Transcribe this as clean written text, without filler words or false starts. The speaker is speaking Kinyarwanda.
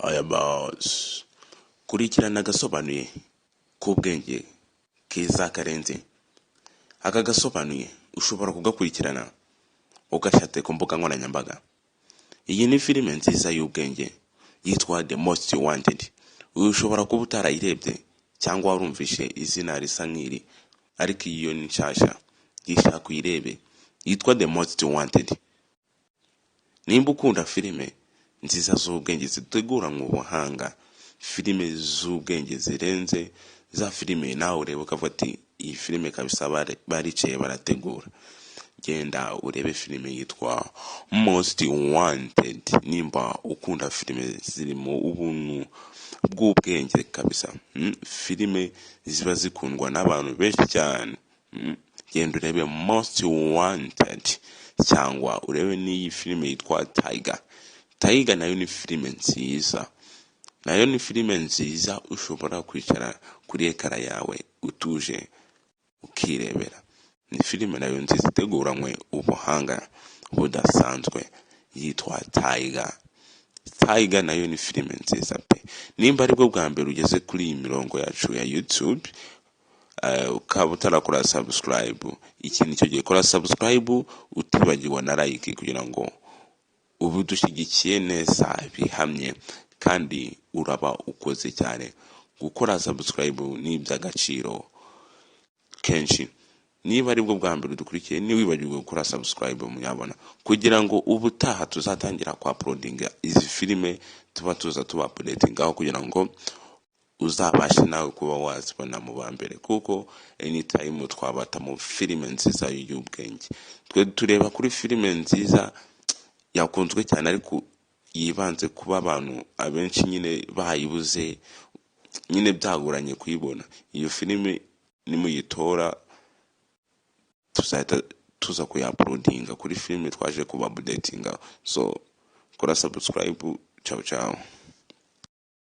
Aya boss kurikirana agasobanuye k'ubwenge keza karenze. Aka gasobanuye ushobora kugakurikirana ugashate ku mbuga nkoranyambaga. Iyi ni filime nziza y'ubwenge yitwa The Most Wanted. Ushobora kuba utarayirebye cyangwa warumvishe izina risa nk'iri, ariko iyo ni nshasha yishaka kuyirebe, yitwa The Most Wanted. Nimba ukunda filime nziza z'ubwenge zitegura mu buhanga, filime z'ubwenge zirenze, za filime nawe ureba ukavuga ati iyi filime kabisa baricaye barategura, genda urebe filime yitwa Most Wanted. Nimba ukunda filime zirimo ubuntu bw'ubwenge kabisa, filime ziba zikundwa n'abantu benshi cyane, genda urebe Most Wanted, cyangwa urebe n'iyi filime yitwa Tiger nayo ni filime nziza. Nayo ni filime nziza ushobora kwicara kuri ekara yawe utuje ukirebera. Ni filime nayo nziza iteguranywe ubuhanga budasanzwe yitwa Tiger nayo ni filime nziza pe. Nimba aribwo bwa mbere ugeze kuri iyi mirongo yacu ya YouTube, ukaba utarakora subscribe, iki nicyo gihe kora subscribe, utibagirwa na like kugira ngo ubu dushyigikiye neza bihamye, kandi uraba ukoze cyane. Gukora subscribe ni iby'agaciro kenshi. Niba aribwo bwa mbere dukurikiye, niwibagirwe gukora subscribe muyabona, kugira ngo ubutaha tuzatangira kwa uploading izi filime tuba updating kugira ngo uzabashe nawe kuba wazibona mu bambere, kuko anytime twabata mu filime nziza y'ubwenge. Twe tureba kuri filime nziza yakunzwe cyane ariko yibanze kuba abantu abenshi nyine bayibuze, nyine byagoranye kuyibona. Iyo filime nimuyitora tuzahita tuza kuya-uploadinga kuri filime twaje kuba updating. So kora subscribe. Ciao ciao.